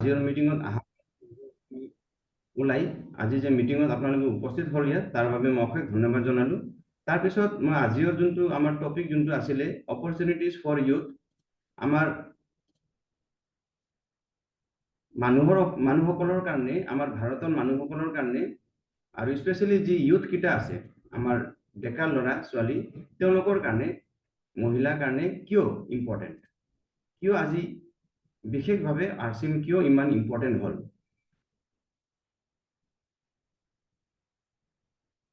আজিৰ মিটিঙত ওলাই আজি যে মিটিঙত আপোনালোকে উপস্থিত হ'ল ইয়াত তাৰ বাবে মই অশেষ ধন্যবাদ জনালো। তাৰপিছত মই আজিৰ যোনটো আমাৰ টপিক যোনটো আছিলে অপৰচুনিটিজ ফৰ ইউথ, আমাৰ মানুহসকলৰ কাৰণে, আমাৰ ভাৰতৰ মানুহসকলৰ কাৰণে আৰু স্পেচিয়েলি যি ইউথ কিটা আছে আমাৰ ডেকা ল'ৰা ছোৱালী তেওঁলোকৰ কাৰণে, মহিলাৰ কাৰণে কিয় ইম্পৰ্টেণ্ট, কিয় আজি বিশেষভাৱে আৰচিএম কিয় ইমান ইম্পৰ্টেণ্ট হ'ল,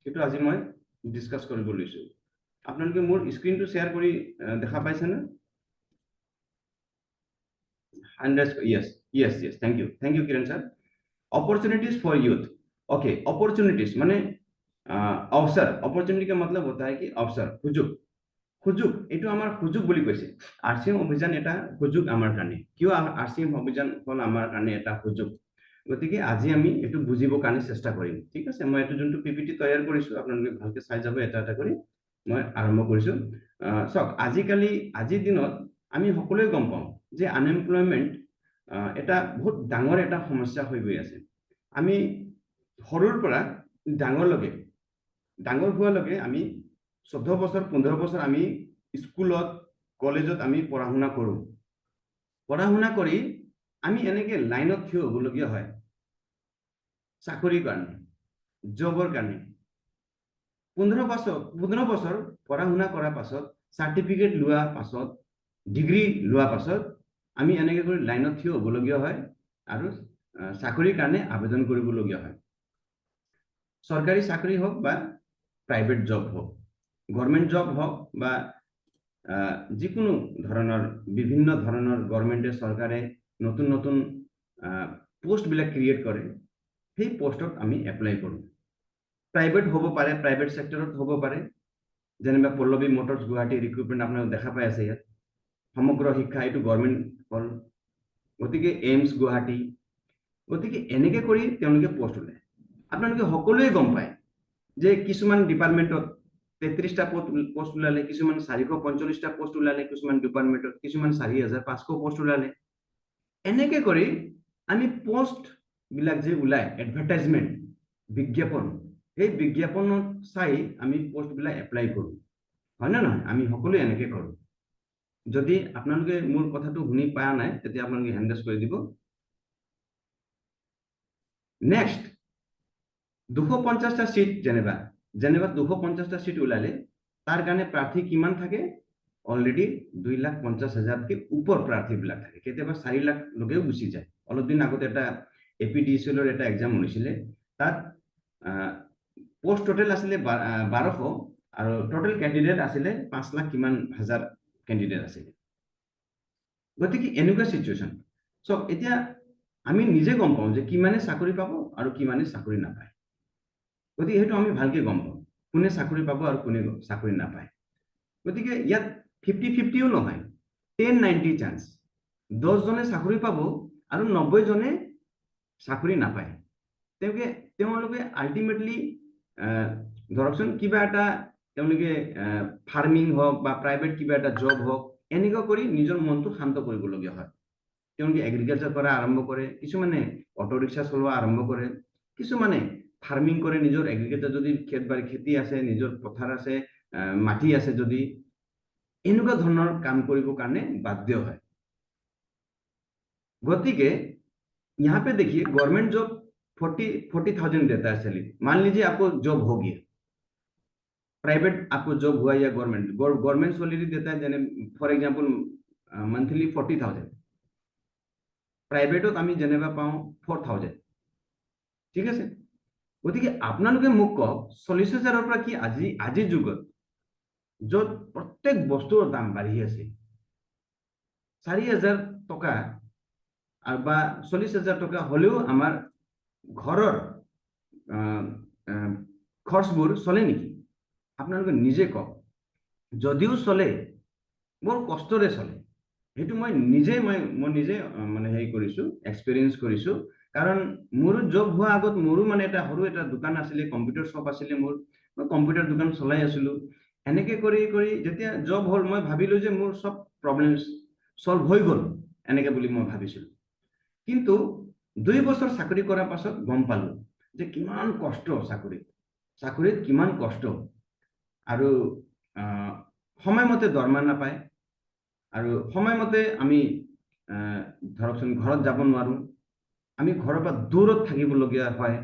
সেইটো আজি মই ডিছকাছ কৰিব লৈছো। আপোনালোকে মোৰ স্ক্ৰীনটো শ্বেয়াৰ কৰি দেখা পাইছেনে? yes, thank you Kiran sir. Opportunities for youth, okay, opportunities माने अवसर, opportunity का मतलब होता है कि अवसर, সুযোগ এইটো আমাৰ সুযোগ বুলি কৈছে। আৰচিএম অভিযান এটা সুযোগ আমাৰ কাৰণে। কিয় আৰচিএম অভিযান হ'ল আমাৰ কাৰণে এটা সুযোগ, গতিকে আজি আমি এইটো বুজিবৰ কাৰণে চেষ্টা কৰিম। ঠিক আছে, মই এইটো যোনটো পিপিটি তৈয়াৰ কৰিছো আপোনালোকে ভালকে চাই যাব এটা এটা কৰি। মই আৰম্ভ কৰিছো। চাওক, আজিৰ দিনত আমি সকলোৱে গম পাওঁ যে আনএমপ্লয়মেণ্ট এটা বহুত ডাঙৰ এটা সমস্যা হৈ গৈ আছে। আমি সৰুৰ পৰা ডাঙৰ হোৱালৈকে আমি 14 বছৰ 15 বছৰ আমি স্কুলত কলেজত আমি পঢ়া শুনা কৰি আমি এনেকে লাইনত থিয় হ'বলগীয়া হয় চাকৰিৰ কাৰণে, জবৰ কাৰণে। 15 বছৰ পঢ়া শুনা কৰাৰ পাছত, চাৰ্টিফিকেট লোৱাৰ পাছত, ডিগ্ৰী লোৱাৰ পাছত আমি এনেকে কৰি লাইনত থিয় হ'বলগীয়া হয় আৰু চাকৰিৰ কাৰণে আবেদন কৰিবলগীয়া হয়। চৰকাৰী চাকৰি হওক বা প্ৰাইভেট জব হওক, গভৰ্ণমেণ্ট জব হওক বা যিকোনো ধৰণৰ বিভিন্ন ধৰণৰ গভৰ্ণমেণ্টে চৰকাৰে নতুন নতুন পোষ্টবিলাক ক্ৰিয়েট কৰে, সেই পোষ্টত আমি এপ্লাই কৰোঁ। প্ৰাইভেট হ'ব পাৰে, প্ৰাইভেট সেক্টৰত হ'ব পাৰে, যেনিবা পল্লৱী মটৰ্ছ গুৱাহাটী ৰিক্ৰুটমেণ্ট আপোনালোকে দেখা পাই আছে ইয়াত। সমগ্ৰ শিক্ষা এইটো গভৰ্ণমেণ্ট হ'ল, গতিকে এইমছ গুৱাহাটী, গতিকে এনেকে কৰি তেওঁলোকে পোষ্ট ওলায়। আপোনালোকে সকলোৱে গম পায় যে কিছুমান ডিপাৰ্টমেণ্টত 33টা পোষ্ট ওলালে, কিছুমান 445টা পোষ্ট ওলালে, কিছুমান ডিপাৰ্টমেণ্টত কিছুমান 4500 পোষ্ট ওলালে। এনেকে কৰি আমি পোষ্ট বিলাক যে ওলাই এডভাৰটাইজমেণ্ট, বিজ্ঞাপন, সেই বিজ্ঞাপনত চাই আমি পোষ্ট বিলাক এপ্লাই কৰোঁ, হয় না নহয়? আমি সকলোৱে এনেকে কৰোঁ। যদি আপোনালোকে মোৰ কথাটো শুনি পায়া নাই তেতিয়া আপোনালোকে হেণ্ড ৰেজ কৰি দিব। নেক্সট 250টা সিট, যেনিবা 250টা সিট ওলালে তাৰ কাৰণে প্ৰাৰ্থী কিমান থাকে? অলৰেডি 2,50,000কে ওপৰ প্ৰাৰ্থীবিলাক থাকে, কেতিয়াবা 4 লাখলৈকেও গুচি যায়। অলপ দিন আগতে এটা এপিডিচিএলৰ এটা এক্সাম হৈছিলে, তাত পোষ্ট টোটেল আছিলে 1200 আৰু টোটেল কেণ্ডিডেট আছিলে 5 লাখ কিমান হাজাৰ কেণ্ডিডেট আছিলে। গতিকে এনেকুৱা সিচুৱেশ্যন। চ' এতিয়া আমি নিজে গম পাওঁ যে কিমানে চাকৰি পাব আৰু কিমানে চাকৰি নাপায়। গতিকে সেইটো আমি ভালকে গম পাওঁ, কোনে চাকৰি পাব আৰু কোনে চাকৰি নাপায়। গতিকে ইয়াত 50-50ও নহয়, 10-90 চান্স। 10 জনে চাকৰি পাব আৰু 90 জনে চাকৰি নাপায়। তেওঁলোকে আল্টিমেটলি ধৰকচোন কিবা এটা তেওঁলোকে ফাৰ্মিং হওক বা প্ৰাইভেট কিবা এটা জব হওক, এনেকুৱা কৰি নিজৰ মনটো শান্ত কৰিবলগীয়া হয়। তেওঁলোকে এগ্ৰিকালচাৰ কৰা আৰম্ভ কৰে, কিছুমানে অটো ৰিক্সা চলোৱা আৰম্ভ কৰে, কিছুমানে ফাৰ্মিং কৰে, নিজৰ এগ্ৰিকালচাৰ যদি খেতি আছে, নিজৰ পথাৰ আছে, মাটি আছে, যদি এনেকুৱা ধৰণৰ কাম কৰিবৰ কাৰণে বাধ্য হয়। গতিকে यहाँ पे देखिए गवर्नमेंट जॉब 40,000 देता है सैलरी। मान लीजिए आपको जॉब हो गया, प्राइवेट आपको जॉब हुआ या गवर्नमेंट सैलरी देता है, जैसे फॉर एग्जांपल मंथली 40,000, प्राइवेटत আমি যেনিবা পাওঁ 4,000। ঠিক আছে, গতিকে আপোনালোকে মোক কওক 40,000ৰ পৰা কি আজিৰ যুগত য'ত প্ৰত্যেক বস্তুৰ দাম বাঢ়ি আছে, 4,000 টকা বা 40,000 টকা হলেও আমাৰ ঘৰৰ খৰচবোৰ চলে নেকি? আপোনালোকে নিজে কওক। যদিও চলে, বৰ কষ্টৰে চলে। সেইটো মই নিজে মানে হেৰি কৰিছো, এক্সপেৰিয়েন্স কৰিছো। কাৰণ মোৰ জব হোৱা আগত মোৰো মানে এটা সৰু এটা দোকান আছিলে, কম্পিউটাৰ শ্বপ আছিলে মোৰ, মই কম্পিউটাৰ দোকান চলাই আছিলো। এনেকে কৰি যেতিয়া জব হ'ল, মই ভাবিলো যে মোৰ সব প্ৰব্লেম সলভ হৈ গ'ল এনেকে বুলি মই ভাবিছিলো। কিন্তু 2 বছৰ চাকৰি কৰাৰ পাছত গম পালো যে কিমান কষ্ট চাকৰিত কিমান কষ্ট আৰু সময়মতে দৰমহা নাপায় আৰু সময়মতে আমি ধৰকচোন ঘৰত যাব নোৱাৰো আমি ঘৰৰ পৰা দূৰত থাকিবলগীয়া হয়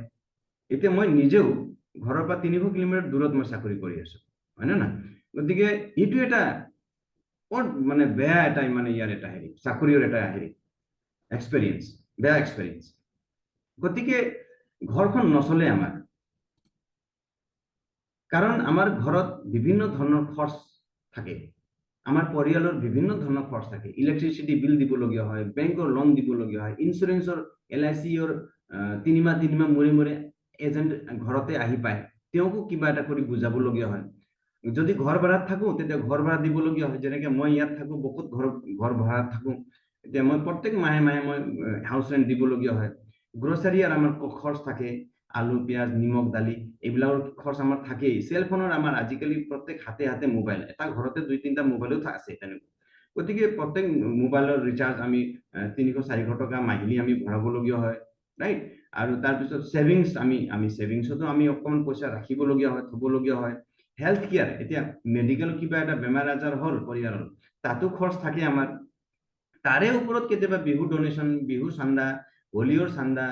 এতিয়া মই নিজেও ঘৰৰ পৰা 300 কিলোমিটাৰ দূৰত মই চাকৰি কৰি আছো হয় না গতিকে এইটো এটা মানে বেয়া এটা মানে ইয়াৰ এটা হেৰি চাকৰিৰ এটা হেৰি এক্সপেৰিয়েন্স বেয়া এক্সপেৰিয়েন্স গতিকে ঘৰখন নচলে আমাৰ কাৰণ আমাৰ ঘৰত বিভিন্ন ধৰণৰ খৰচ থাকে আমাৰ পৰিয়ালৰ বিভিন্ন ধৰণৰ খৰচ থাকে ইলেক্ট্ৰিচিটি বিল দিবলগীয়া হয় বেংকৰ লোন দিবলগীয়া হয় ইন্স্যুৰেন্সৰ LICৰ 3 মাহ মূৰে এজেন্ট ঘৰতে আহি পায় তেওঁকো কিবা এটা কৰি বুজাবলগীয়া হয় যদি ঘৰ ভাড়াত থাকো তেতিয়া ঘৰ ভাড়া দিবলগীয়া হয় যেনেকৈ মই ইয়াত থাকো বহুত ঘৰ ভাড়াত থাকো এতিয়া মই প্ৰত্যেক মাহে মই হাউস ৰেন্ট দিবলগীয়া হয় গ্ৰোসাৰী আৰ আমাৰ খৰচ থাকে আলু পিঁয়াজ নিমখ দালি এইবিলাকৰ খৰচ আমাৰ থাকেই সেল ফোনৰ আমাৰ আজিকালি প্ৰত্যেক হাতে মোবাইল এটা ঘৰতে 2-3টা মোবাইলো আছে তেনেকুৱা গতিকে প্ৰত্যেক মোবাইলৰ ৰিচাৰ্জ আমি 300-400 টকা মাহিলি আমি ভৰাবলগীয়া হয় ৰাইট আৰু তাৰপিছত সেভিংস আমি সেভিংসতো আমি অকমান পইচা ৰাখিবলগীয়া হয় থবলগীয়া হয় হেলথ কেয়াৰ এতিয়া মেডিকেল কিবা এটা বেমাৰ আজাৰ হল পৰিয়ালৰ তাতো খৰচ থাকে আমাৰ তাৰে ওপৰত কেতিয়াবা বিহু ডোনেশ্যন বিহু চান্দা হোলিৰ চান্দা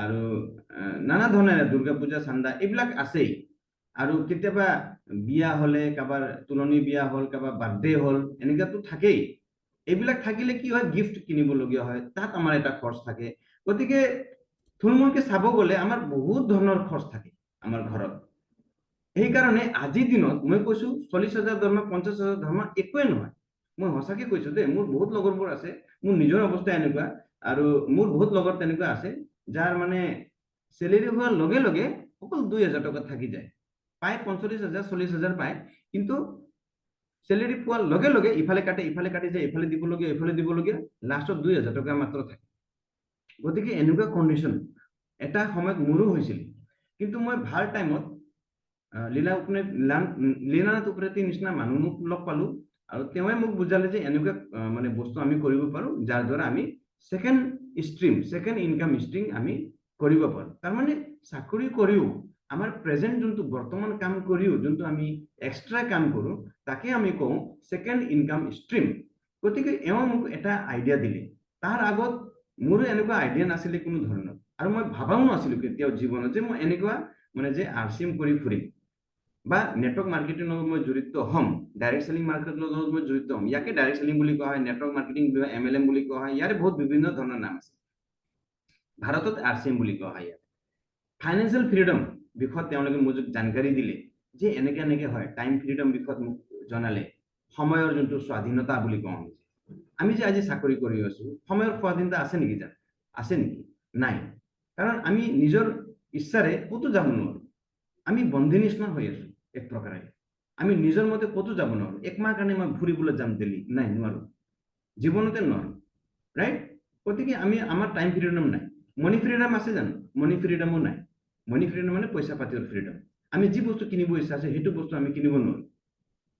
আৰু নানা ধৰণৰ দুৰ্গা পূজা চান্দা এইবিলাক আছেই আৰু কেতিয়াবা বিয়া হলে কাবাৰ তুলনি বিয়া হল কাবাৰ বাৰ্থডে হল এনেকাতো থাকেই এইবিলাক থাকিলে কি হয় গিফট কিনিবলগীয়া হয় তাত আমাৰ এটা খৰচ থাকে গতিকে থুলমূলকে চাব গলে আমাৰ বহুত ধৰণৰ খৰচ থাকে আমাৰ ঘৰত সেইকাৰণে আজিৰ দিনত মই কৈছো 40,000 দৰমহা 50,000 দৰমহা একোৱে নহয় মই সঁচাকে কৈছো দেই মোৰ বহুত লগৰবোৰ আছে মোৰ নিজৰ অৱস্থা এনেকুৱা আৰু মোৰ বহুত লগৰ তেনেকুৱা আছে যাৰ মানে স্যালাৰি হোৱাৰ লগে লগে অকল 2,000 টকা থাকি যায় পায় 45,000 40,000 পায় কিন্তু স্যালাৰি পোৱাৰ লগে লগে ইফালে কাটে যায় ইফালে দিবলগীয়া লাষ্টত 2,000 টকা মাত্ৰ থাকে গতিকে এনেকুৱা কণ্ডিশ্যন এটা সময়ত মোৰো হৈছিল কিন্তু মই ভাল টাইমত লীলানাথ উপ্ৰেতিৰ নিচিনা মানুহ মোক লগ পালো আৰু তেওঁৱে মোক বুজালে যে এনেকুৱা মানে বস্তু আমি কৰিব পাৰো যাৰ দ্বাৰা আমি সেকেন্ড ইনকাম স্ট্ৰিম আমি কৰিব পাৰো তাৰমানে চাকৰি কৰিও আমাৰ প্ৰেজেন্ট যোনটো বৰ্তমান কাম কৰিও যোনটো আমি এক্সট্ৰা কাম কৰো তাকে আমি কওঁ সেকেন্ড ইনকাম স্ট্ৰিম গতিকে এওঁ মোক এটা আইডিয়া দিলে তাৰ আগত মোৰো এনেকুৱা আইডিয়া নাছিলে কোনো ধৰণৰ আৰু মই ভাবাও নাছিলো কেতিয়াও জীৱনত যে মই এনেকুৱা মানে যে RCM কৰি ফুৰিম বা নেটৱৰ্ক মাৰ্কেটিং লগত মই জড়িত হম ডাইৰেক্ট সেলিং মাৰ্কেটৰ লগত মই জড়িত হম ইয়াকে ডাইৰেক্ট সেলিং বুলি কোৱা হয় নেটৱৰ্ক মাৰ্কেটিং বুলি MLM বুলি কোৱা হয় ইয়াৰে বহুত বিভিন্ন ধৰণৰ নাম আছে ভাৰতত RCM বুলি কোৱা হয় ফাইনেন্সিয়েল ফ্ৰীডম বিষয়ত তেওঁলোকে মোক জানকাৰী দিলে যে এনেকে হয় টাইম ফ্ৰীডম বিষয়ত মোক জনালে সময়ৰ যোনটো স্বাধীনতা বুলি কওঁ আমি যে আজি চাকৰি কৰি আছো সময়ৰ স্বাধীনতা আছে নেকি জানো আছে নেকি নাই কাৰণ আমি নিজৰ ইচ্ছাৰে ক'তো যাব নোৱাৰো আমি বন্ধী নিচিনা হৈ আছো এক প্ৰকাৰে আমি নিজৰ মতে ক'তো যাব নোৱাৰো এক মাহ কাৰণে মই ফুৰিবলৈ যাম দিল্লী নাই নোৱাৰো জীৱনতে নোৱাৰো ৰাইট গতিকে আমি আমাৰ টাইম ফ্ৰীডম নাই মানি ফ্ৰীডম আছে জানো মানি ফ্ৰীডমো নাই মানি ফ্ৰীডম মানে পইচা পাতিৰ ফ্ৰীডম আমি যি বস্তু কিনিব ইচ্ছা আছে সেইটো বস্তু আমি কিনিব নোৱাৰো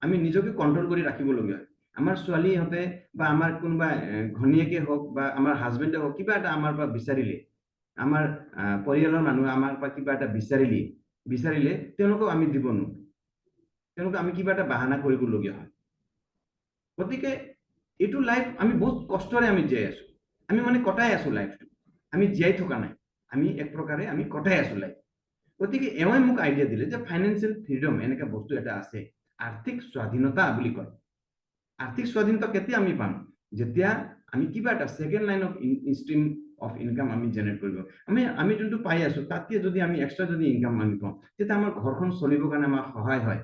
আমি নিজকে কন্ট্ৰোল কৰি ৰাখিবলগীয়া হয় আমাৰ ছোৱালীহঁতে বা আমাৰ কোনোবা ঘনীয়েকে হওক বা আমাৰ হাজবেণ্ডে হওক কিবা এটা আমাৰ পৰা বিচাৰিলে আমাৰ পৰিয়ালৰ মানুহে আমাৰ পৰা কিবা এটা বিচাৰিলে তেওঁলোকক আমি দিব নোৱাৰো তেওঁলোকক আমি কিবা এটা বাহানা কৰিবলগীয়া হয় গতিকে এইটো লাইফ আমি বহুত কষ্টৰে আমি জীয়াই আছো আমি মানে কটাই আছো লাইফটো আমি জীয়াই থকা নাই আমি এক প্ৰকাৰে আমি কটাই আছো লাইফ গতিকে এওঁই মোক আইডিয়া দিলে যে ফাইনেন্সিয়েল ফ্ৰীডম এনেকা বস্তু এটা আছে আৰ্থিক স্বাধীনতা বুলি কয় আৰ্থিক স্বাধীনতা কেতিয়া আমি পাম যেতিয়া আমি কিবা এটা second line of stream of income আমি জেনাৰেট কৰিব আমি যোনটো পাই আছো তাতকে যদি আমি এক্সট্ৰা যদি ইনকাম আমি পাওঁ তেতিয়া আমাৰ ঘৰখন চলিবৰ কাৰণে আমাৰ সহায় হয়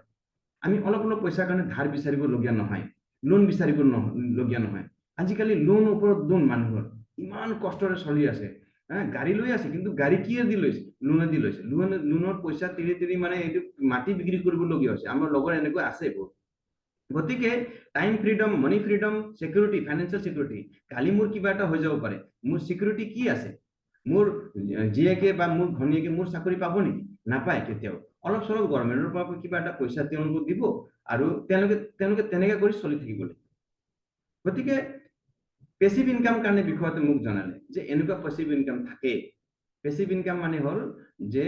আমি অলপ পইচাৰ কাৰণে ধাৰ বিচাৰিবলগীয়া নহয় লোন বিচাৰিবলগীয়া নহয় আজিকালি লোন ওপৰত লোন মানুহৰ ইমান কষ্টৰে চলি আছে গাড়ী লৈ আছে কিন্তু গাড়ী কিয়ে দি লৈছে লোনেদি লৈছে লোনৰ পইচা তিৰি মানে এইটো মাটি বিক্ৰী কৰিবলগীয়া হৈছে আমাৰ লগৰ এনেকুৱা আছে বহুত গতিকে টাইম ফ্ৰীডম মানি ফ্ৰীডম সিকিউৰিটি ফাইনেন্সিয়েল সিকিউৰিটি কালি মোৰ কিবা এটা হৈ যাব পাৰে মোৰ সিকিউৰিটি কি আছে মোৰ জীয়েকে বা মোৰ ঘনীয়েকে মোৰ চাকৰি পাব নেকি নাপায় কেতিয়াও অলপ চলপ গভৰ্ণমেণ্টৰ পৰা কিবা এটা পইচা তেওঁলোকক দিব আৰু তেওঁলোকে তেনেকৈ কৰি চলি থাকিব গতিকে পেসিভ ইনকাম কাৰণে বিষয়টো মোক জনালে যে এনেকুৱা পেসিভ ইনকাম থাকে। পেসিভ ইনকাম মানে হল যে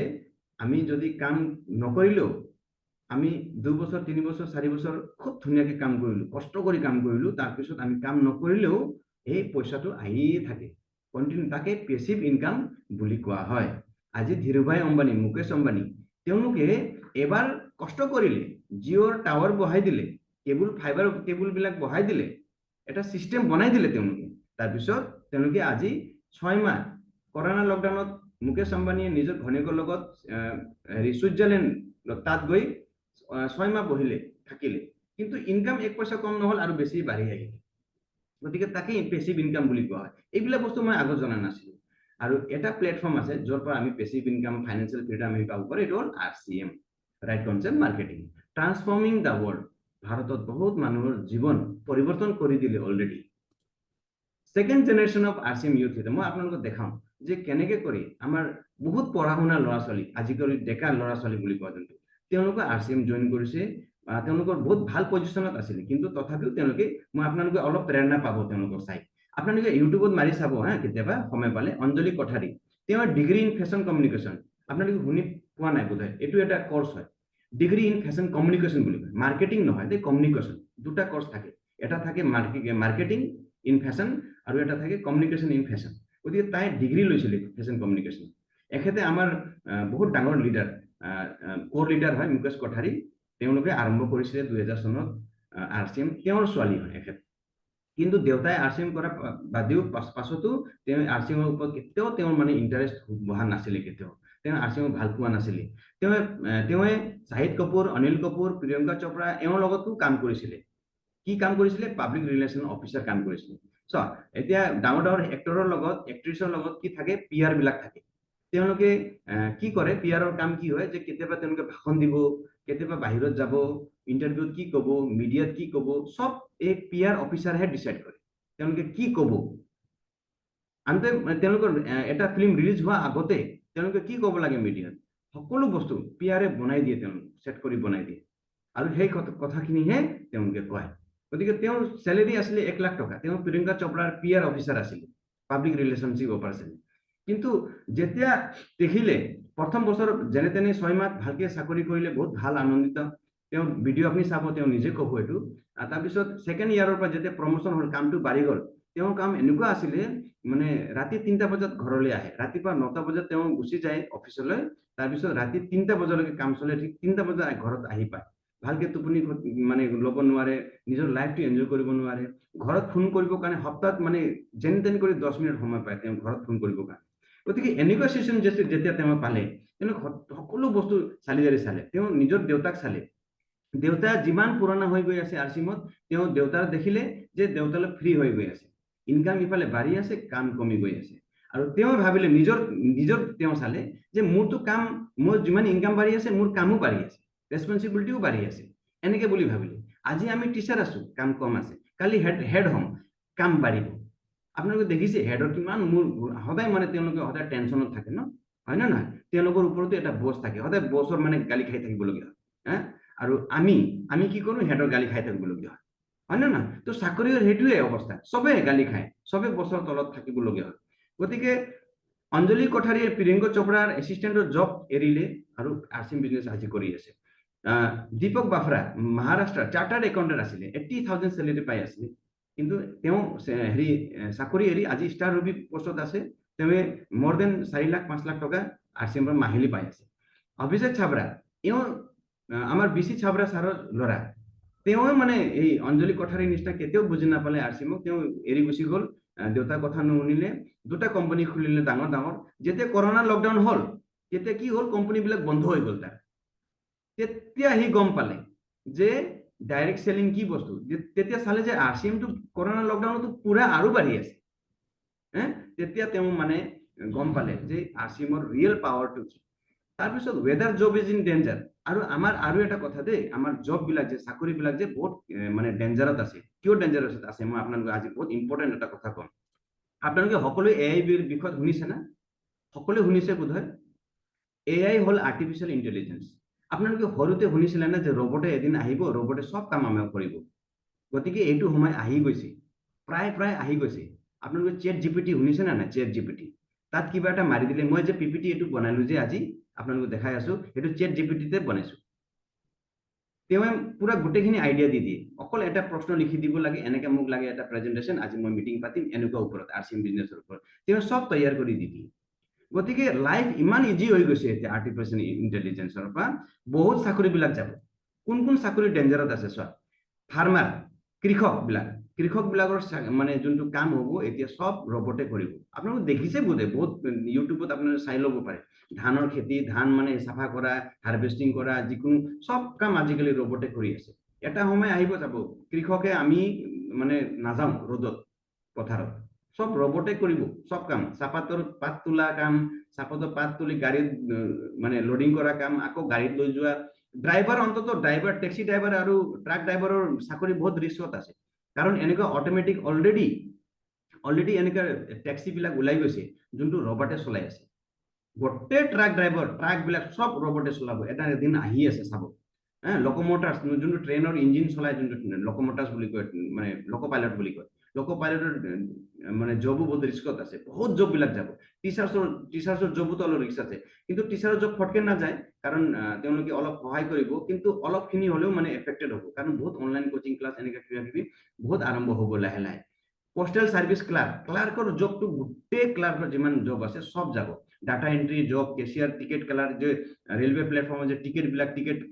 আমি যদি কাম নকৰিলেও আমি 2 বছৰ 3 বছৰ 4 বছৰ খুব ধুনীয়াকৈ কাম কৰিলো, কষ্ট কৰি কাম কৰিলো, তাৰপিছত আমি কাম নকৰিলেও এই পইচাটো আহিয়ে থাকে কন্টিনিউ, তাকে পেসিভ ইনকাম বুলি কোৱা হয়। আজি ধীৰুভাই অম্বানী, মুকেশ অম্বানী তেওঁলোকে এবাৰ কষ্ট কৰিলে, জিঅ'ৰ টাৱাৰ বহাই দিলে, ফাইবাৰ কেবুল বিলাক বহাই দিলে, এটা সিস্টেম বনাই দিলে তেওঁলোকে। তাৰপিছত তেওঁলোকে আজি 6 মাহ কৰোনা লকডাউনত মুকেশ অম্বানীয়ে নিজৰ ঘনীয়েকৰ লগত সুইজাৰলেণ্ড তাত গৈ 6 মাহ বহিলে থাকিলে, কিন্তু ইনকাম 1 পইচা কম নহল আৰু বেছি বাঢ়ি আহিলে। গতিকে তাকে পেসিভ ইনকাম বুলি কোৱা হয়। এইবিলাক বস্তু মই আগত জনা নাছিলো। আৰু এটা প্লেটফৰ্ম আছে যৰ পৰা আমি পেসিভ ইনকাম ফাইনেন্সিয়েল ফ্ৰীডম আমি পাব পাৰো, এইটো হ'ল RCM, right concept marketing, transforming the world. ভাৰতত বহুত মানুহৰ জীৱন পৰিৱৰ্তন কৰি দিলে already. Second generation of RCM youth এটা মই আপোনালোকক দেখাম যে কেনেকৈ কৰি আমাৰ বহুত পঢ়া শুনা ল'ৰা ছোৱালী, আজিকালি ডেকা ল'ৰা ছোৱালী বুলি কোৱা যোনটো, তেওঁলোকে RCM জইন কৰিছে, তেওঁলোকৰ বহুত ভাল পজিশনত আছিল, কিন্তু তথাপিও তেওঁলোকে, মই আপোনালোকে অলপ প্ৰেৰণা পাব তেওঁলোকৰ চাই। আপোনালোকে ইউটিউবত মাৰি চাব হা কেতিয়াবা সময় পালে, অঞ্জলি কোঠাৰী, তেওঁৰ ডিগ্ৰী ইন ফেশ্বন কমিউনিকেশ্যন, আপোনালোকে শুনি পোৱা নাই বোধহয়, এইটো এটা কোৰ্স হয়, ডিগ্ৰী ইন ফেশ্বন কমিউনিকেশ্যন বুলি কয়, মাৰ্কেটিং নহয় দেই, কমিউনিকেশ্যন, দুটা কোৰ্স থাকে, এটা থাকে মাৰ্কেটিং ইন ফেশ্বন আৰু এটা থাকে কমিউনিকেশ্যন ইন ফেশ্বন। গতিকে তাই ডিগ্ৰী লৈছিলে ফেশ্বন কমিউনিকেশ্যন। এখেতে আমাৰ বহুত ডাঙৰ লিডাৰ, কোৰ লিডাৰ হয় মুকেশ কোঠাৰী, তেওঁলোকে আৰম্ভ কৰিছিলে 2000 চনত RCM, তেওঁৰ ছোৱালী হয় এখেত। কিন্তু দেউতাই RCM কৰা বাদেও পাছতো তেওঁ RCM ৰ ওপৰত কেতিয়াও তেওঁৰ মানে ইণ্টাৰেষ্ট বহা নাছিলে, কেতিয়াও তেওঁ RCM ভাল পোৱা নাছিলে। তেওঁ শাহিদ কাপুৰ, অনিল কাপুৰ, প্ৰিয়ংকা চোপ্ৰা এওঁৰ লগতো কাম কৰিছিলে। কি কাম কৰিছিলে? পাব্লিক ৰিলেশ্যন অফিচাৰ কাম কৰিছিলে। এতিয়া ডাঙৰ ডাঙৰ এক্টৰৰ লগত, এক্ট্ৰেছৰ লগত কি থাকে, PR বিলাক থাকে। তেওঁলোকে কি কৰে, PR ৰ কাম কি হয় যে কেতিয়াবা তেওঁলোকে ভাষণ দিব, কেতিয়াবা বাহিৰত যাব, ইন্টাৰভিউত কি কব, মিডিয়াত কি কব, সব এই PR অফিচাৰহে ডিসাইড কৰে তেওঁলোকে কি কব। আনতে তেওঁলোকৰ এটা ফিল্ম ৰিলিজ হোৱা আগতে তেওঁলোকে কি কব লাগে মিডিয়াত, সকলো বস্তু PR বনাই দিয়ে, তেওঁলোকে সেট কৰি বনাই দিয়ে, আৰু সেই কথাখিনিহে তেওঁলোকে কয়। গতিকে তেওঁৰ স্যালাৰি আছিলে 1 লাখ টকা। তেওঁ প্ৰিয়ংকা চোপ্ৰাৰ PR অফিচাৰ আছিলে, পাব্লিক ৰিলেশ্যনশ্বিপ অফিচাৰ। কিন্তু যেতিয়া দেখিলে প্ৰথম বছৰ যেনে তেনে 6 মাহ ভালকে চাকৰি কৰিলে, বহুত ভাল আনন্দিত, তেওঁ ভিডিঅ' আপুনি চাব, তেওঁ নিজে ক'ব এইটো। তাৰপিছত সেকেন্ড ইয়াৰৰ পৰা যেতিয়া প্ৰমোশন হ'ল, কামটো বাঢ়ি গ'ল, তেওঁৰ কাম এনেকুৱা আছিলে মানে ৰাতি 3টা বজাত ঘৰলৈ আহে, ৰাতিপুৱা 9টা বজাত তেওঁ গুচি যায় অফিচলৈ, তাৰপিছত ৰাতি 3টা বজালৈকে কাম চলে, ঠিক 3টা বজাত ঘৰত আহি পায়। ভালকে টোপনি মানে ল'ব নোৱাৰে, নিজৰ লাইফটো এনজয় কৰিব নোৱাৰে, ঘৰত ফোন কৰিবৰ কাৰণে সপ্তাহত মানে যেন তেন কৰি 10 মিনিট সময় পায় তেওঁ ঘৰত ফোন কৰিবৰ কাৰণে। গতিকে এনেকুৱা চিচুৱেশ্যন যেতিয়া তেওঁ পালে, তেওঁ সকলো বস্তু চালি জাৰি চালে, তেওঁ নিজৰ দেউতাক চালে। দেউতা যিমান পুৰণা হৈ গৈ আছে RCMত, তেওঁ দেউতাৰ দেখিলে যে দেউতালৈ ফ্ৰী হৈ গৈ আছে, ইনকাম ইফালে বাঢ়ি আছে, কাম কমি গৈ আছে, আৰু তেওঁ ভাবিলে নিজৰ তেওঁ চালে যে মোৰতো কাম, মোৰ যিমান ইনকাম বাঢ়ি আছে, মোৰ কামো বাঢ়ি আছে, ৰেসপন্সিবিলিটিও বাঢ়ি আছে, এনেকে বুলি ভাবিলে। আজি আমি টিচাৰ আছো, কাম কম আছে, কালি হেড হম, কাম বাঢ়িব। আপোনালোকে দেখিছে হেডৰ কিমান মোৰ সদায় মানে তেওঁলোকে সদায় টেনচনত থাকে ন, হয় না নহয়? তেওঁলোকৰ ওপৰতো এটা বছ থাকে, সদায় বছৰ মানে গালি খাই থাকিবলগীয়া হয়। আৰু আমি কি কৰো, হেডৰ গালি খাই থাকিবলগীয়া হয় না নহয়? তো চাকৰিৰ সেইটোৱে অৱস্থা, চবে গালি খায়, চবে বছৰ তলত থাকিবলগীয়া হয়। গতিকে অঞ্জলি কোঠাৰীয়ে প্ৰিয়ংকা চোপ্ৰাৰ এছিষ্টেণ্টৰ জব এৰিলে আৰু RCM বিজনেছ আজি কৰি আছে। দীপক বাফৰা মহাৰাষ্ট্ৰৰ চাৰ্টাৰ্ড একাউণ্টেণ্ট আছিলে, 80,000 চেলেৰি পাই আছিলে, কিন্তু তেওঁ চাকৰি এৰি আজি ষ্টাৰ ৰবি পোষ্টত আছে। তেওঁ মোৰ দেন 4 লাখ 5 লাখ টকা RCM পৰা মাহিলী পাই আছে। অভিষেক ছাবৰা, এওঁ আমাৰ BC ছাবৰা ছাৰৰ ল'ৰা, তেওঁ মানে এই অঞ্জলি কোঠাৰীৰ নিচিনা কেতিয়াও বুজি নাপালে RCMক, তেওঁ এৰি গুচি গ'ল, দেউতাৰ কথা নুশুনিলে, 2টা কোম্পানী খুলিলে ডাঙৰ ডাঙৰ। যেতিয়া কৰোনা লকডাউন হ'ল, তেতিয়া কি হ'ল, কোম্পানীবিলাক বন্ধ হৈ গ'ল তাৰ। তেতিয়া সি গম পালে যে ডাইৰেক্ট সেলিং কি বস্তু। তেতিয়া চালে যে RCMটো কৰোনা লকডাউনতো পুৰা আৰু বাঢ়ি আছে। তেতিয়া তেওঁ মানে গম পালে যে RCMৰ ৰিয়েল পাৱাৰটো কি। তাৰপিছত weather job is in danger. আৰু এটা কথা দেই, আমাৰ জব বিলাক যে, চাকৰি বিলাক যে বহুত মানে ডেঞ্জাৰত আছে। কিয় ডেঞ্জাৰত আছে, মই আপোনালোকক আজি বহুত ইম্পৰ্টেণ্ট এটা কথা কম। আপোনালোকে সকলোৱে AI বিষয়ত শুনিছে না? সকলোৱে শুনিছে বোধহয়। AI হ'ল আৰ্টিফিচিয়েল ইন্টেলিজেন্স। আপোনালোকে সৰুতে শুনিছিলে না যে ৰবটে এদিন আহিব, ৰবটে সব কাম আমাক কৰিব। গতিকে এইটো সময় আহি গৈছে, প্ৰায় আহি গৈছে। আপোনালোকে চেট জিপিটি শুনিছে না নাই? চেট জিপিটি তাত কিবা এটা মাৰি দিলে, মই যে পিপিটি এইটো বনালো যে আজি আপোনালোকক দেখাই আছো, সেইটো চেট জিপিটিতে বনাইছো। তেওঁ পুৰা গোটেইখিনি আইডিয়া দি দিয়ে, অকল এটা প্ৰশ্ন লিখি দিব লাগে, এনেকে মোক লাগে এটা প্ৰেজেন্টেশ্যন, আজি মই মিটিং পাতিম এনেকুৱা ওপৰত, আৰচিএম বিজনেছৰ ওপৰত, তেওঁ সব তৈয়াৰ কৰি দি দিয়ে। গতিকে লাইফ ইমান ইজি হৈ গৈছে এতিয়া আৰ্টিফিচিয়েল ইন্টেলিজেন্সৰ পৰা। বহুত চাকৰিবিলাক যাব। কোন কোন চাকৰি ডেঞ্জাৰত আছে চোৱা, ফাৰ্মাৰ, কৃষকবিলাকৰ মানে যোনটো কাম হ'ব এতিয়া সব ৰবটে কৰিব। আপোনালোকে দেখিছে বোধে, বহুত ইউটিউবত আপোনালোকে চাই ল'ব পাৰে। ধানৰ খেতি, ধান মানে চাফা কৰা, হাৰ্ভেষ্টিং কৰা, যিকোনো সব কাম আজিকালি ৰবটে কৰি আছে। এটা সময় আহিব যাব কৃষকে আমি মানে নাযাওঁ ৰ'দত পথাৰত, সব ৰবটে কৰিব সব কাম। চাহপাতৰ পাত তোলা কাম, চাহপাতৰ পাত তুলি গাড়ীত মানে লোডিং কৰা কাম, আকৌ গাড়ীত লৈ যোৱা। ড্ৰাইভাৰ, অন্তত ড্ৰাইভাৰ, টেক্সি ড্ৰাইভাৰ আৰু ট্ৰাক ড্ৰাইভাৰৰ চাকৰি বহুত ৰিস্কত আছে, কাৰণ এনেকুৱা অট'মেটিক অলৰেডি এনেকুৱা টেক্সিবিলাক ওলাই গৈছে যোনটো ৰবটে চলাই আছে। গোটেই ট্ৰাক ড্ৰাইভাৰ, ট্ৰাকবিলাক সব ৰবটে চলাব, এটা দিন আহি আছে চাব। লক'মটাৰ্ছ, যোনটো ট্ৰেইনৰ ইঞ্জিন চলাই, যোনটো লক'মটাৰ্ছ বুলি কয়, মানে লক' পাইলট বুলি কয়, লক' পাইলটৰ মানে জবো বহুত ৰিস্কত আছে, বহুত জববিলাক যাব। টিচাৰ্ছৰ জবতো অলপ ৰিস্ক আছে, কিন্তু টিচাৰৰ জব ফটকে নাযায়, কাৰণ তেওঁলোকে অলপ সহায় কৰিব, কিন্তু অলপখিনি হ'লেও মানে এফেক্টেড হ'ব, কাৰণ বহুত অনলাইন কোচিং ক্লাছ এনেকৈ কিবা কিবি বহুত আৰম্ভ হ'ব লাহে লাহে। পোষ্টেল সাৰ্ভিস ক্লাৰ্কৰ জবটো, গোটেই ক্লাৰ্কৰ যিমান জব আছে সব যাব। Data entry job, cashier, ticket colour, যে ৰেলৱে প্লেটফৰ্মত যে টিকেট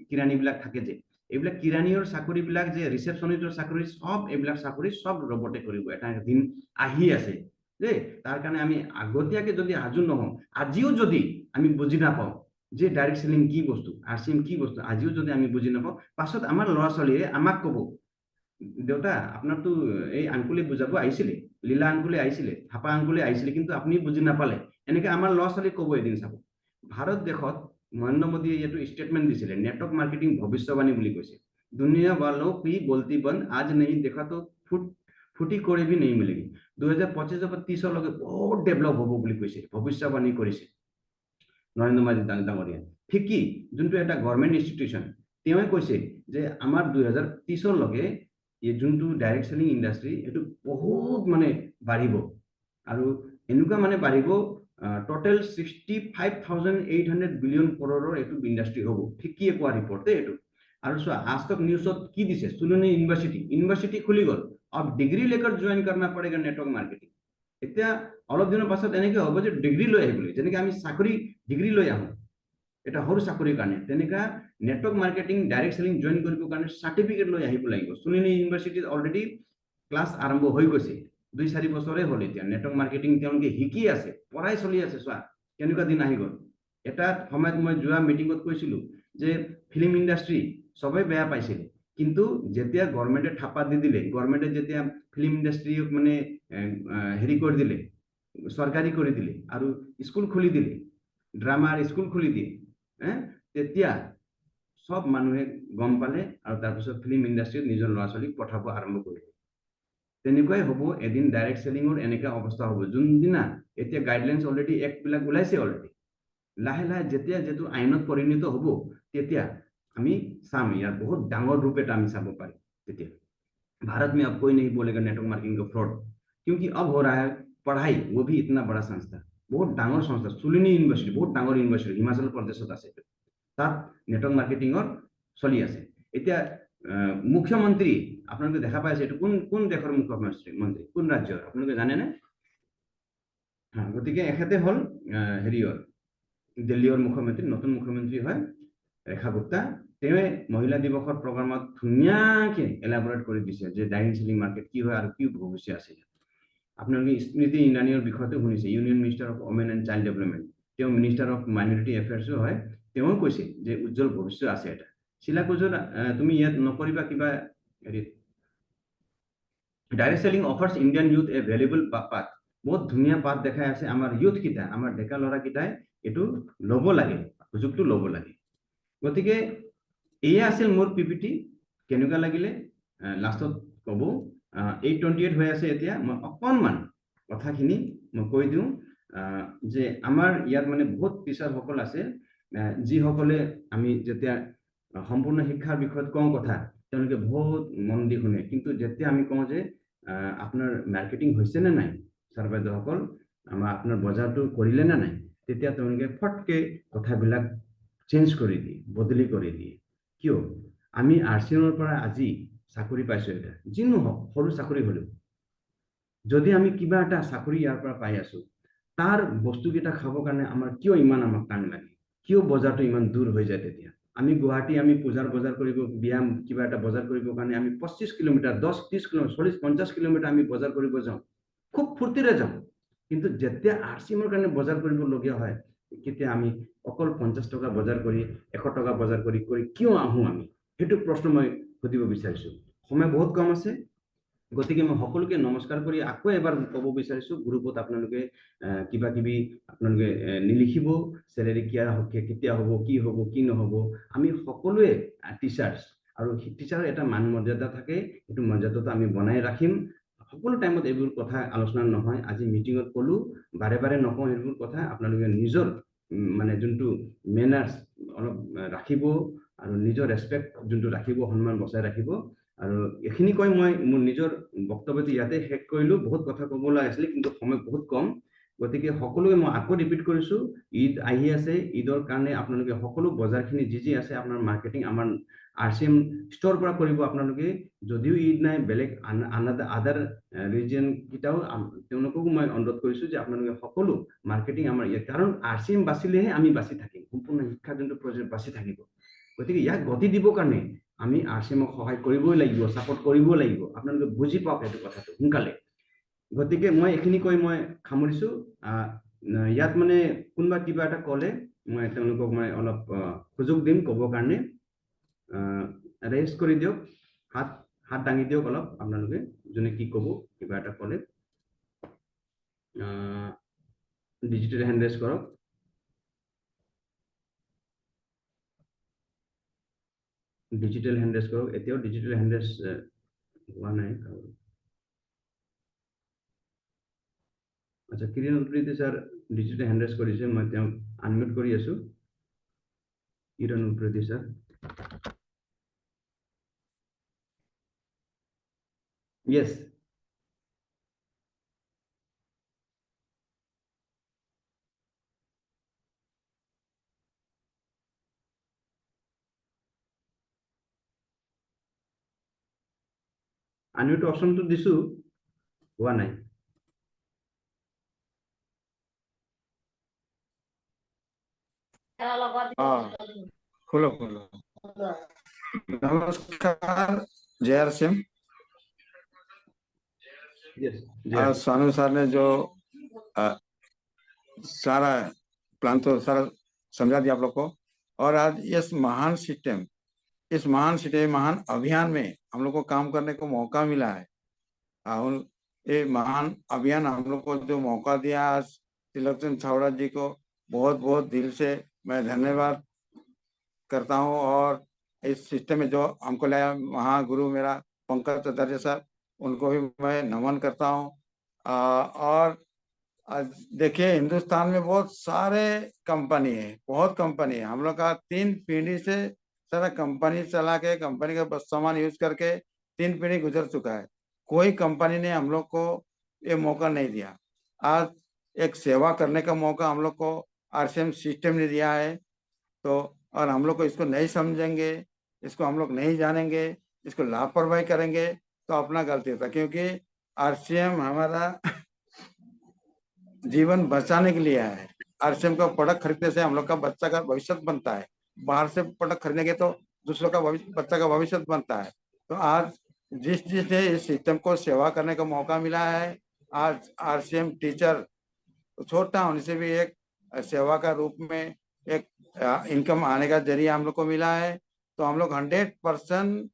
কিৰাণীবিলাক থাকে যে, এইবিলাক কিৰাণীৰ চাকৰিবিলাক, যে ৰিচেপশ্যনিষ্টৰ চাকৰি, সব এইবিলাক চাকৰি সব ৰবটে কৰিব। এটা দিন আহি আছে দেই, তাৰ কাৰণে আমি আগতীয়াকে যদি সাজু নহওঁ, আজিও যদি আমি বুজি নাপাওঁ যে ডাইৰেক্ট সেলিং কি বস্তু, আৰচিএম কি বস্তু, আজিও যদি আমি বুজি নাপাওঁ, পাছত আমাৰ ল'ৰা ছোৱালীয়ে আমাক ক'ব, দেউতা আপোনাৰতো এই আংকুলে বুজাব আহিছিলে, লীলা আংকুলে আহিছিলে, থাপা আংকুলে আহিছিলে, কিন্তু আপুনি বুজি নাপালে, এনেকে আমাৰ ল'ৰা ছোৱালীক ক'ব এদিন চাব। ভাৰত দেশত নৰেন্দ্ৰ মোদীয়ে এইটো ষ্টেটমেণ্ট দিছিলে, নেটৱৰ্ক মাৰ্কেটিং ভৱিষ্যবাণী বুলি কৈছে। দুনিয়া वालों की बोलती बंद, आज नहीं देखा तो ফুটি কৰি भी नहीं मिलेगी। 2025 পৰা 30 লৈকে বহুত ডেভেলপ হ'ব বুলি কৈছে, ভৱিষ্যবাণী কৰিছে নৰেন্দ্ৰ মোদী ডাঙৰীয়া। ঠিক কি, যোনটো এটা গভৰ্ণমেণ্ট ইনষ্টিটিউশ্যন, তেওঁৱে কৈছে যে আমাৰ 2030 লৈকে এই যোনটো ডাইৰেক্ট সেলিং ইণ্ডাষ্ট্ৰী, এইটো বহুত মানে বাঢ়িব, আৰু এনেকুৱা মানে বাঢ়িব, টোটেল 65,800 বিলিয়ন কৰোৰৰ এইটো ইণ্ডাষ্ট্ৰী হ'ব। ঠিক কি কোৱা ৰিপৰ্ট এইটো। আৰু চোৱা, আজ তক নিউজত কি দিছে, সুলনি ইউনিভাৰ্চিটি খুলি গ'ল, अब ডিগ্ৰী লেকৰ জইন करना पड़ेगा নেটৱৰ্ক মাৰ্কেটিং। এতিয়া অলপ দিনৰ পাছত এনেকৈ হ'ব যে ডিগ্ৰী লৈ আহিবলৈ, যেনেকৈ আমি চাকৰি ডিগ্ৰী লৈ আহোঁ এটা সৰু চাকৰিৰ কাৰণে, তেনেকুৱা network marketing direct selling join কৰিবৰ কাৰণে চাৰ্টিফিকেট লৈ আহিব লাগিব। সুলনি ইউনিভাৰ্চিটিত অলৰেডি ক্লাছ আৰম্ভ হৈ গৈছে, 2-4 বছৰে হ'ল এতিয়া নেটৱৰ্ক মাৰ্কেটিং তেওঁলোকে শিকি আছে, পঢ়াই চলি আছে। চোৱা কেনেকুৱা দিন আহি গ'ল। এটা সময়ত মই যোৱা মিটিঙত কৈছিলো যে ফিল্ম ইণ্ডাষ্ট্ৰী সবেই বেয়া পাইছিলে, কিন্তু যেতিয়া গভৰ্ণমেণ্টে থাপা দি দিলে, গভৰ্ণমেণ্টে যেতিয়া ফিল্ম ইণ্ডাষ্ট্ৰীক মানে হেৰি কৰি দিলে, চৰকাৰী কৰি দিলে, আৰু স্কুল খুলি দিলে, ড্ৰামাৰ স্কুল খুলি দিয়ে, তেতিয়া সব মানুহে গম পালে, আৰু তাৰপিছত ফিল্ম ইণ্ডাষ্ট্ৰীত নিজৰ ল'ৰা ছোৱালীক পঠাব আৰম্ভ কৰিলে। তেনেকুৱাই হ'ব এদিন ডাইৰেক্ট সেলিঙৰ এনেকুৱা অৱস্থা হ'ব, যোনদিনা এতিয়া গাইডলাইনছ অলৰেডি এক্টবিলাক ওলাইছে অলৰেডি, লাহে লাহে যেতিয়া যিটো আইনত পৰিণত হ'ব, তেতিয়া আমি চাম, ইয়াৰ বহুত ডাঙৰ ৰূপ এটা আমি চাব পাৰিম। তেতিয়া भारत में अब कोई नहीं बोलेगा नेटवर्क मार्केटिंग का फ्रॉड, क्योंकि अब हो रहा है पढ़ाई, वो भी इतना बड़ा संस्था, बहुत डांगर संस्था, सुलिनी यूनिवर्सिटी बहुत डांगर यूनिवर्सिटी हिमाचल प्रदेशत আছে, তাত নেটৱৰ্ক মাৰ্কেটিঙৰ চলি আছে। এতিয়া মুখ্যমন্ত্ৰী আপোনালোকে দেখা পাইছে, এইটো কোন দেশৰ মুখ্যমন্ত্ৰী, কোন ৰাজ্যৰ আপোনালোকে জানেনে? গতিকে এখেতে হ'ল হেৰিয়ৰ দিল্লীৰ মুখ্যমন্ত্ৰী, নতুন মুখ্যমন্ত্ৰী হয় ৰেখা গুপ্তা। তেওঁৱে মহিলা দিৱসৰ প্ৰগ্ৰামত ধুনীয়াকৈ এলাবৰেট কৰি দিছে যে ডাইৰেক্ট সেলিং মাৰ্কেট কি হয় আৰু কি ভৱিষ্যত আছে। আপোনালোকে স্মৃতি ইৰাণীৰ বিষয়টো শুনিছে, union minister of women and child development, তেওঁ মিনিষ্টাৰ অফ মাইনৰিটি এফেয়াৰ্ছো হয়, তেওঁ কৈছে যে উজ্জ্বল ভৱিষ্যত আছে এটা। শিলা কুজুৰ তুমি ইয়াত নকৰিবা কিবা হেৰি, ডাইৰেক্ট সেলিং অফাৰ্স ইণ্ডিয়ান ইউথ এ ভেলুৱেবল পাথ, বহুত ধুনীয়া পাথ দেখাই আছে আমাৰ ইউথকেইটা, আমাৰ ডেকা ল'ৰাকেইটাই এইটো ল'ব লাগে, সুযোগটো ল'ব লাগে। গতিকে এয়া আছিল মোৰ পিপিটি, কেনেকুৱা লাগিলে লাষ্টত ক'ব। 8:28 হৈ আছে এতিয়া, মই অকণমান কথাখিনি মই কৈ দিওঁ যে আমাৰ ইয়াত মানে বহুত টিচাৰসকল আছে, যিসকলে আমি যেতিয়া সম্পূৰ্ণ শিক্ষাৰ বিষয়ত কওঁ কথা, তেওঁলোকে বহুত মন দি শুনে, কিন্তু যেতিয়া আমি কওঁ যে আপোনাৰ মাৰ্কেটিং হৈছে নে নাই, ছাৰ বাইদেউসকল আমাৰ আপোনাৰ বজাৰটো কৰিলে না নাই, তেতিয়া তেওঁলোকে ফটকে কথাবিলাক চেঞ্জ কৰি দিয়ে, বদলি কৰি দিয়ে। কিয়? আমি RCMৰ পৰা আজি চাকৰি পাইছো, এটা যি নহওক সৰু চাকৰি হ'লেও, যদি আমি কিবা এটা চাকৰি ইয়াৰ পৰা পাই আছো, তাৰ বস্তুকেইটা খাবৰ কাৰণে আমাৰ কিয় ইমান আমাক টান লাগে? কিয় বজাৰটো ইমান দূৰ হৈ যায়? তেতিয়া আমি গুৱাহাটী আমি পূজাৰ বজাৰ কৰিব, বিয়া কিবা এটা বজাৰ কৰিবৰ কাৰণে আমি 25 কিলোমিটাৰ, 10-30 কিলোমিটাৰ, 40-50 কিলোমিটাৰ আমি বজাৰ কৰিব যাওঁ, খুব ফূৰ্তিৰে যাওঁ। কিন্তু যেতিয়া RCMৰ কাৰণে বজাৰ কৰিবলগীয়া হয়, কেতিয়া আমি অকল 50 টকা বজাৰ কৰি 100 টকা বজাৰ কৰি কিয় আহোঁ আমি? সেইটো প্ৰশ্ন মই সুধিব বিচাৰিছো। সময় বহুত কম আছে, গতিকে মই সকলোকে নমস্কাৰ কৰি আকৌ এবাৰ ক'ব বিচাৰিছো, গ্ৰুপত আপোনালোকে কিবা কিবি আপোনালোকে নিলিখিব, চেলেৰি কেতিয়া হ'ব, কি হ'ব, কি নহ'ব। আমি সকলোৱে টিচাৰ্ছ, আৰু টিচাৰৰ এটা মান মৰ্যাদা থাকে, সেইটো মৰ্যাদাটো আমি বনাই ৰাখিম। সকলো টাইমত এইবোৰ কথা আলোচনা নহয়, আজি মিটিঙত ক'লো, বাৰে বাৰে নকওঁ এইবোৰ কথা। আপোনালোকে নিজৰ মানে যোনটো মেনাৰ্ছ অলপ ৰাখিব, আৰু নিজৰ ৰেছপেক্ট যোনটো ৰাখিব, সন্মান বচাই ৰাখিব। আৰু এইখিনি কৈ মই মোৰ নিজৰ বক্তব্যটো ইয়াতে শেষ কৰিলো। বহুত কথা ক'বলৈ আছিলে, কিন্তু সময় বহুত কম, গতিকে সকলোকে মই আকৌ ৰিপিট কৰিছো, ঈদ আহি আছে, ঈদৰ কাৰণে আপোনালোকে সকলো বজাৰখিনি যি আছে আপোনাৰ মাৰ্কেটিং আমাৰ RCM ষ্ট'ৰ পৰা কৰিব। আপোনালোকে যদিও ঈদ নাই, বেলেগ আদাৰ ৰিজন কেইটাও তেওঁলোককো মই অনুৰোধ কৰিছো যে আপোনালোকে সকলো মাৰ্কেটিং আমাৰ ইয়াত, কাৰণ RCM বাচিলেহে আমি বাচি থাকিম, সম্পূৰ্ণ শিক্ষা যোনটো প্ৰজেক্ট বাচি থাকিব। গতিকে ইয়াক গতি দিবৰ কাৰণে আমি RCMক সহায় কৰিবই লাগিব, ছাপোৰ্ট কৰিবই লাগিব। আপোনালোকে বুজি পাওক সেইটো কথাটো সোনকালে। গতিকে মই এইখিনি কৈ মই সামৰিছো। ইয়াত মানে কোনোবা কিবা এটা ক'লে মই তেওঁলোকক মই অলপ সুযোগ দিম ক'বৰ কাৰণে। ৰেজ কৰি দিয়ক, হাত দাঙি দিয়ক অলপ, আপোনালোকে যোনে কি ক'ব, কিবা এটা ক'লে ডিজিটেল হেণ্ড ৰেজ কৰক। ডিজিটেল হেণ্ড ৰেজ কৰক। এতিয়াও ডিজিটেল হেণ্ড ৰেজ হোৱা নাই। আচ্ছা, কিৰণ Upreti sir digital hand raise কৰিছে, মই তেওঁক আনমিউট কৰি আছো। কিৰণ উপ্ৰেতি ছাৰ, yes. আনমিউট অপশনটো দিছো, হোৱা নাই। खोलो खोलो। नमस्कार, जय RCM। आज सानू सर ने जो सारा प्लान तो सारा समझा दिया आप लोग को, और आज इस महान सिस्टम, महान अभियान में हम लोग को काम करने को मौका मिला है। ये महान अभियान हम लोग को जो मौका दिया, आज तिलकचंद छावड़ा जी को बहुत बहुत दिल से मैं धन्यवाद करता हूँ। और इस सिस्टम में जो हमको लाया महागुरु मेरा पंकज आचार्य साहब, उनको भी मैं नमन करता हूँ। और देखिए, हिंदुस्तान में बहुत सारे कंपनी है, बहुत कंपनी है। हम लोग का 3 पीढ़ी से सारा कंपनी चला के, कंपनी का सामान यूज करके 3 पीढ़ी गुजर चुका है। कोई कंपनी ने हम लोग को ये मौका नहीं दिया। आज एक सेवा करने का मौका हम लोग को RCM सिस्टम ने दिया है। तो और हम लोग को इसको नहीं समझेंगे, इसको हम लोग नहीं जानेंगे, इसको लापरवाही करेंगे तो अपना गलती होता है। क्योंकि RCM हमारा जीवन बचाने के लिए है। RCM का प्रोडक्ट खरीदने से हम लोग का बच्चा का भविष्य बनता है। बाहर से प्रोडक्ट खरीदेंगे तो दूसरों का बच्चा का भविष्य बनता है। तो आज जिसने इस सिस्टम को सेवा करने का मौका मिला है, आज RCM टीचर छोटा होने से भी एक सेवा का रूप में एक इनकम आने का जरिया हम लोग को मिला है। तो हम लोग 100%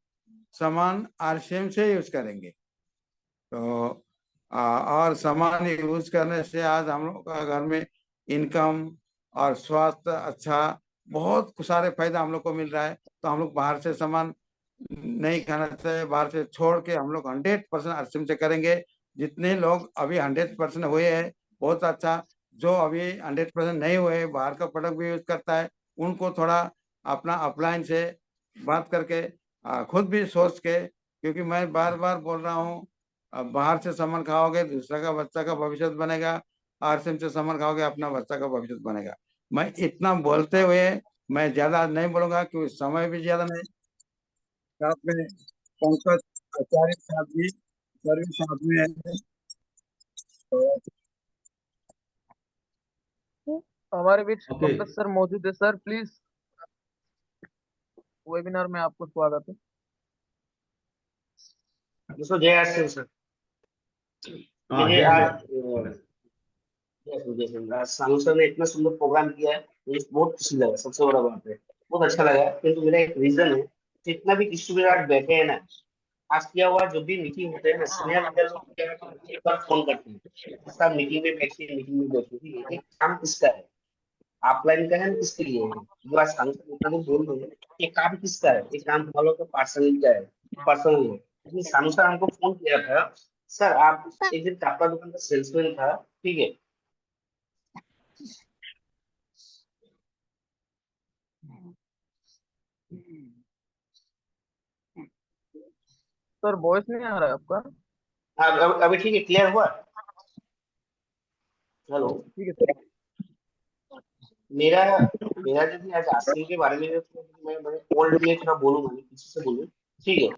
सामान RCM से यूज करेंगे। तो और सामान यूज करने से आज हम लोग का घर में इनकम और स्वास्थ्य अच्छा, बहुत सारे फायदा हम लोग को मिल रहा है। तो हम लोग बाहर से सामान नहीं खाना चाहिए, बाहर से छोड़ के हम लोग 100% RCM से करेंगे। जितने लोग अभी 100% हुए हैं, बहुत अच्छा। जो अभी 100% नहीं हुए, बाहर का प्रोडक्ट भी यूज करता है, उनको थोड़ा अपना अपलाइन से बात करके खुद भी सोच के, क्योंकि मैं बार बार बोल रहा हूँ अब बाहर से सामान खाओगे दूसरा का बच्चा का भविष्य बनेगा, आरसीएम से सामान खाओगे अपना बच्चा का भविष्य बनेगा। मैं इतना बोलते हुए मैं ज्यादा नहीं बोलूंगा क्योंकि समय भी ज्यादा नहीं। साथ में पंकज आचार्य साहब भी सर भी साथ में है। तो हमारे बीच ओके पंकज सर मौजूद है। सर प्लीज, वेबिनार में आपको स्वागत है। दोस्तों जय आसिफ सर। हाँ मेरे जय आज श्री जय श्री आज सानू सर ने इतना सुंदर प्रोग्राम किया है, मुझे बहुत खुशी लगा। सबसे बड़ा बात है, बहुत अच्छा लगा। किंतु मेरा एक रीजन है, जितना भी स्टूडेंट आज बैठे हैं ना, आज किया हुआ जो भी मीटिंग होते हैं ना, सीनियर लीडर लोग क्या करते हैं, एक बार फोन करते हैं साहब मीटिंग में बैठिए, मीटिंग में बैठिए। ठीक है, एक काम किसका है, ऑफलाइन का है ना किसके लिए है। जो आज सानू सर इतना दिन बोल रहे हैं, ये काम किसका है, ये काम हम लोग का पर्सनल का है, पर्सनल है। लेकिन सानू सर हमको फोन किया था, सर आप एक दिन कपड़ा दुकान का सेल्समैन था, ठीक है, सर वॉइस नहीं आ रहा है आपका? अभी ठीक है, क्लियर हुआ। हेलो, ठीक है सर। मेरा मेरा यदि आज आसिम के बारे में मैं बड़े ओल्ड में थोड़ा बोलूंगा, मैं पीछे से बोलूँ, ठीक है।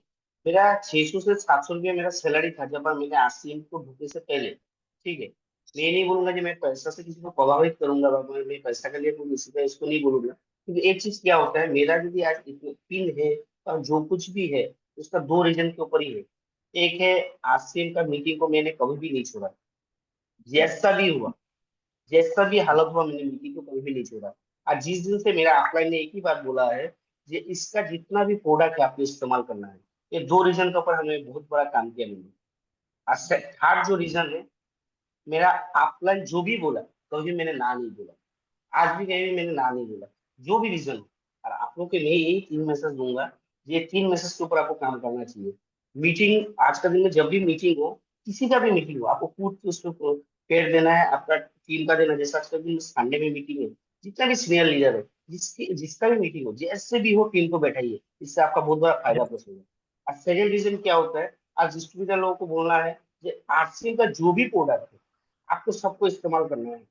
मेरा 600 से 700 रुपया मेरा सैलरी था जब मैंने आसिम को ढूंढने से पहले, ठीक है। मैं नहीं बोलूंगा कि मैं पैसा से किसी को प्रभावित करूंगा, मैं पैसा के लिए कोई किसी का इसको नहीं बोलूंगा, क्योंकि एक चीज क्या होता है, मेरा यदि आज पिन है और जो कुछ भी है उसका दो रीजन के ऊपर ही है। एक है, आसिम का मीटिंग को मैंने कभी भी नहीं छोड़ा, जैसा भी हुआ, जैसा भी हालत हुआ, मैंने मीटिंग को कभी भी नहीं छोड़ा। और जिस दिन से मेरा ऑफलाइन ने एक ही बात बोला है, कि इसका जितना भी प्रोडक्ट है आपको इस्तेमाल करना है। ये दो रीजन के ऊपर हमें बहुत बड़ा काम किया मैंने। और थर्ड जो रीजन है, मेरा ऑफलाइन जो भी बोला, कभी मैंने ना नहीं बोला, आज भी कहीं भी मैंने ना नहीं बोला, जो भी रीजन है। और आप लोग के मैं यही 3 मैसेज दूंगा, ये 3 मैसेज के ऊपर आपको काम करना चाहिए। मीटिंग आज का दिन में जब भी मीटिंग हो, किसी का भी मीटिंग हो, आपको कूद के उसको पेड़ देना है, आपका टीम का देना। जैसा आज का दिन संडे में मीटिंग है, जितना भी सीनियर लीडर है, जिसका भी मीटिंग हो, जैसे भी हो टीम को बैठाइए, इससे आपका बहुत बड़ा फायदा पहुंचेगा। और सेकेंड रीजन क्या होता है, आज डिस्ट्रीब्यूटर लोगों को बोलना है कि आरसीएम का जो भी प्रोडक्ट है आपको सबको इस्तेमाल करना है,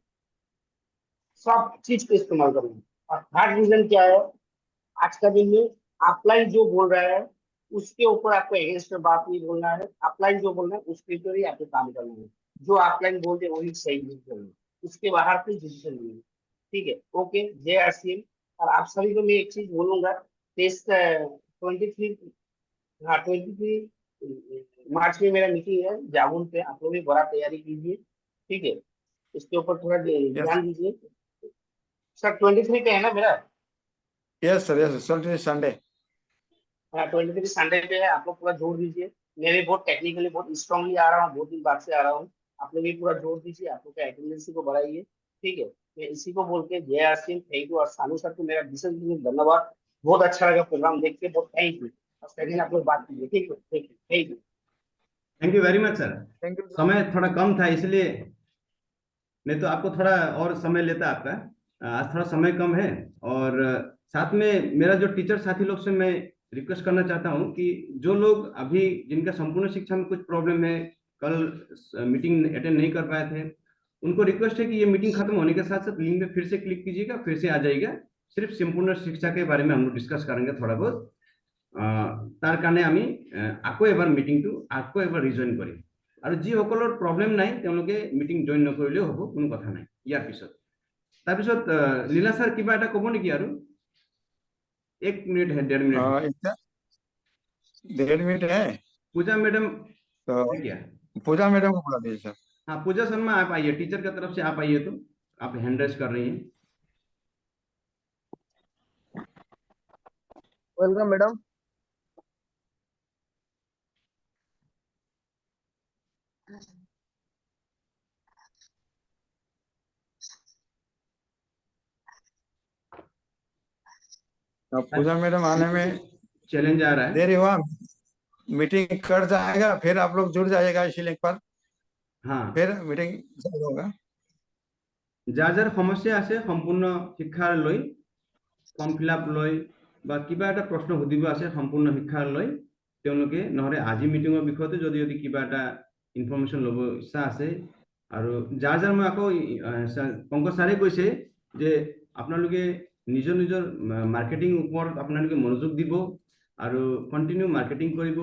सब चीज को इस्तेमाल करना है। और थर्ड रीजन क्या है, आज का दिन में ऑफलाइन जो बोल रहा है उसके ऊपर आपको अगेंस्ट में बात नहीं बोलना है, ऑफलाइन जो बोल रहा है उसके ऊपर ही आपको काम करना है। जो ऑफलाइन बोलते हैं वही सही यूज करना है, उसके बाहर कोई डिसीजन नहीं है। ठीक है, ओके, जय आरसीएम। और आप सभी को मैं एक चीज बोलूंगा, टेस्ट 23, हाँ 23 मार्च में मेरा मीटिंग है जामुन पे, आप लोग भी बड़ा तैयारी कीजिए, ठीक है। इसके ऊपर थोड़ा यस ध्यान दीजिए। सर 23 पे है ना मेरा? Yes sir, yes Sunday. हाँ 23 संडे पे है, आप लोग पूरा जोड़ दीजिए। मैं भी बहुत टेक्निकली बहुत स्ट्रांगली आ रहा हूँ, बहुत दिन बाद से आ रहा हूँ। आप लोग भी पूरा जोड़ दीजिए, आप लोग का अटेंडेंस को बढ़ाइए, ठीक है। मैं इसी को बोल के जय आसिम, थैंक यू। और सानू सर को मेरा विशेष धन्यवाद, बहुत अच्छा लगा प्रोग्राम देख के, बहुत थैंक यू। और सेकंड आप लोग बात कीजिए, ठीक है, ठीक है, thank you. Thank you very much sir. Thank you. समय थोड़ा कम था इसलिए, नहीं तो आपको थोड़ा और समय लेता आपका। आज थोड़ा समय कम है। और साथ में मेरा जो टीचर साथी लोग से मैं रिक्वेस्ट करना चाहता हूँ कि जो लोग अभी जिनका संपूर्ण शिक्षा में कुछ प्रॉब्लम है, कल मीटिंग अटेंड नहीं कर पाए थे, उनको रिक्वेस्ट है कि ये मीटिंग खत्म होने के साथ साथ लिंक में फिर से क्लिक कीजिएगा, फिर से आ जाएगा। सिर्फ संपूर्ण शिक्षा के बारे में हम लोग डिस्कस करेंगे थोड़ा बहुत। तार কাৰণে আমি আকৌ এবাৰ মিটিংটো আকৌ এবাৰ ৰিজইন কৰিম। আৰু যিসকলৰ প্ৰব্লেম নাই তেওঁলোকে মিটিং জইন নকৰিলেও হ'ব, কোনো কথা নাই ইয়াৰ পিছত। তাৰপিছত লীলা ছাৰ কিবা এটা ক'ব নেকি আৰু? 1 মিনিট है, 1.5 मिनट है। इतना 1.5 मिनट है पूजा मैडम तो है क्या? पूजा मैडम को बुला दीजिए सर। हाँ पूजा शर्मा आप आइए, टीचर की तरफ से आप आइए। तो आप हैंड रेस कर रही हैं। Welcome madam. अब पूजा मैडम आने में चैलेंज आ रहा है। देरी हुआ, मीटिंग कट जाएगा, फिर आप लोग जुड़ जाएगा इसी लिंक पर, हाँ फिर मीटिंग चालू होगा। যাৰ যাৰ সমস্যা আছে সম্পূৰ্ণ শিক্ষাৰ লৈ, ফৰ্ম ফিল আপ লৈ বা কিবা এটা প্ৰশ্ন সুধিব আছে সম্পূৰ্ণ শিক্ষাৰ লৈ, তেওঁলোকে নহলে আজি মিটিঙৰ বিষয়তে যদি কিবা এটা ইনফৰমেশ্যন ল'ব ইচ্ছা আছে আৰু যাৰ যাৰ মই আকৌ পংকজ ছাৰে কৈছে যে আপোনালোকে নিজৰ নিজৰ মাৰ্কেটিং ওপৰত আপোনালোকে মনোযোগ দিব আৰু কণ্টিনিউ মাৰ্কেটিং কৰিব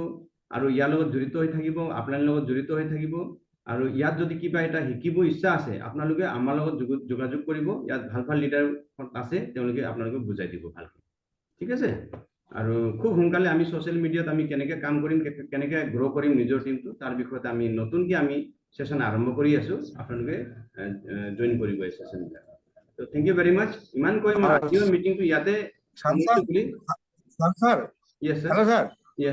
আৰু ইয়াৰ লগত জড়িত হৈ থাকিব, আপোনালোকৰ লগত জড়িত হৈ থাকিব আৰু ইয়াত যদি কিবা এটা শিকিব ইচ্ছা আছে আপোনালোকে আমাৰ লগত যোগাযোগ কৰিব। ইয়াত ভাল ভাল লিডাৰ আছে, তেওঁলোকে আপোনালোকে বুজাই দিব ভালকৈ। ঠিক আছে? আৰু খুব সোনকালে আমি ছ'চিয়েল মিডিয়াত আমি কেনেকৈ কাম কৰিম, কেনেকৈ গ্ৰ' কৰিম নিজৰ টিমটো, তাৰ বিষয়তে আমি নতুনকৈ আমি সেশন আৰম্ভ কৰি আছো। আপোনালোকে জইন কৰিব এই সেশনবিলাক। তো থেংক ইউ ভেৰি মাচ। ইমান কৈ মই আজিৰ মিটিংটো ইয়াতে सर সমাপ্ত কৰি sir Yes, sir. Hello sir